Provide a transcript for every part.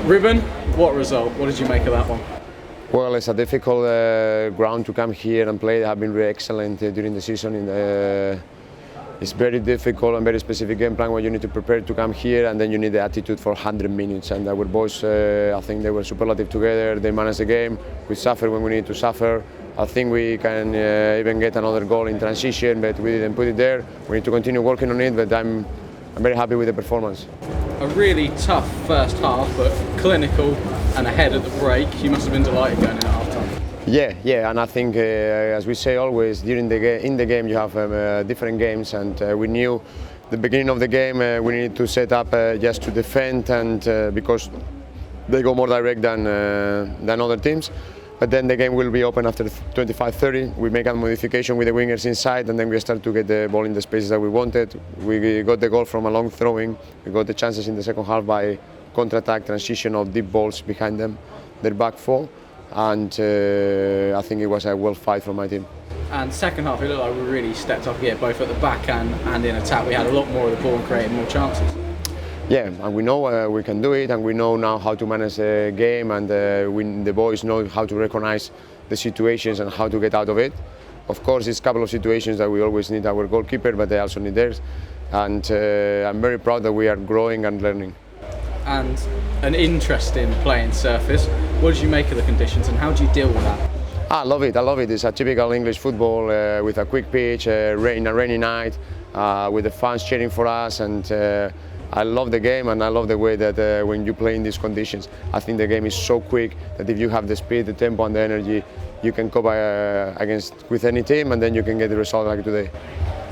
Rubén, what result? What did you make of that one? Well, it's a difficult ground to come here and play. They have been really excellent during the season. It's very difficult and very specific game plan where you need to prepare to come here, and then you need the attitude for 100 minutes. And our boys, I think they were superlative together. They managed the game. We suffer when we need to suffer. I think we can even get another goal in transition, but we didn't put it there. We need to continue working on it, but I'm very happy with the performance. A really tough first half, but clinical and ahead at the break. You must have been delighted going in at half time. Yeah, and I think, as we say always, in the game you have different games, and we knew the beginning of the game we needed to set up just to defend, and because they go more direct than other teams. But then the game will be open after 25-30. We make a modification with the wingers inside, and then we start to get the ball in the spaces that we wanted. We got the goal from a long throwing. We got the chances in the second half by counter-attack, transition of deep balls behind them, their back four. And I think it was a well fight from my team. And second half, it looked like we really stepped up here, both at the back and in attack. We had a lot more of the ball and created more chances. Yeah, and we know we can do it, and we know now how to manage the game, and the boys know how to recognize the situations and how to get out of it. Of course, it's a couple of situations that we always need our goalkeeper, but they also need theirs. And I'm very proud that we are growing and learning. And an interesting playing surface. What did you make of the conditions, and how do you deal with that? I love it. It's a typical English football with a quick pitch, in a rainy night, with the fans cheering for us, and I love the game, and I love the way that when you play in these conditions, I think the game is so quick that if you have the speed, the tempo and the energy, you can cope with any team, and then you can get the result like today.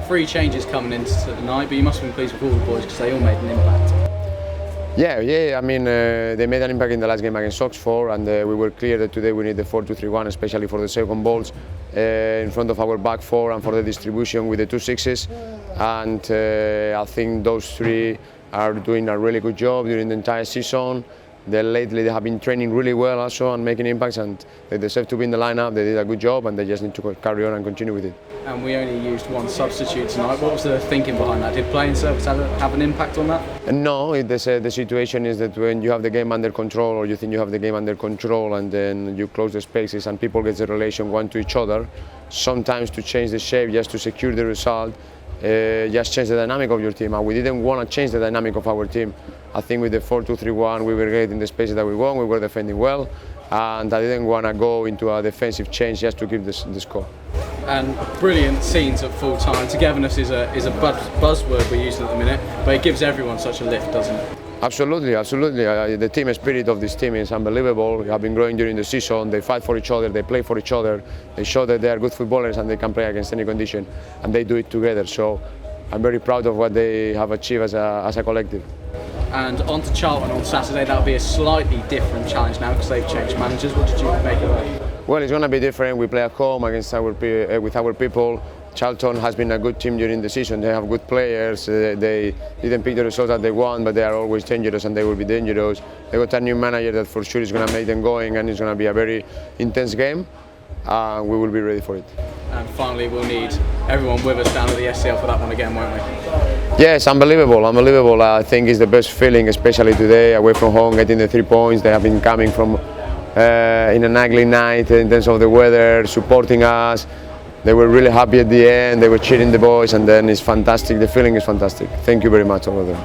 3 changes coming into tonight, but you must have been pleased with all the boys because they all made an impact. Yeah. I mean, they made an impact in the last game against Oxford, and we were clear that today we need the 4-2-3-1, especially for the second balls in front of our back four and for the distribution with the 2 sixes. And I think those 3 are doing a really good job during the entire season. Lately they have been training really well also and making impacts, and they deserve to be in the lineup. They did a good job, and they just need to carry on and continue with it. And we only used 1 substitute tonight. What was the thinking behind that? Did playing surface have an impact on that? No, the situation is that when you have the game under control, or you think you have the game under control, and then you close the spaces and people get the relation one to each other, sometimes to change the shape just to secure the result, just change the dynamic of your team, and we didn't want to change the dynamic of our team. I think with the 4-2-3-1 we were getting the spaces that we want, we were defending well, and I didn't want to go into a defensive change just to keep the score. And brilliant scenes at full time. Togetherness is a buzzword we're using at the minute, but it gives everyone such a lift, doesn't it? Absolutely. The team spirit of this team is unbelievable. We have been growing during the season. They fight for each other, they play for each other, they show that they are good footballers and they can play against any condition, and they do it together. So I'm very proud of what they have achieved as a collective. And on to Charlton on Saturday. That'll be a slightly different challenge now because they've changed managers. What did you make of that? Well, it's going to be different. We play at home against with our people. Charlton has been a good team during the season. They have good players. They didn't pick the results that they want, but they are always dangerous, and they will be dangerous. They got a new manager that for sure is going to make them going, and it's going to be a very intense game. We will be ready for it. And finally, we'll need everyone with us down at the SCL for that one again, won't we? Yes, unbelievable. I think it's the best feeling, especially today, away from home, getting the 3 points. They have been coming from in an ugly night in terms of the weather, supporting us. They were really happy at the end. They were cheering the boys, and then it's fantastic. The feeling is fantastic. Thank you very much, all of them.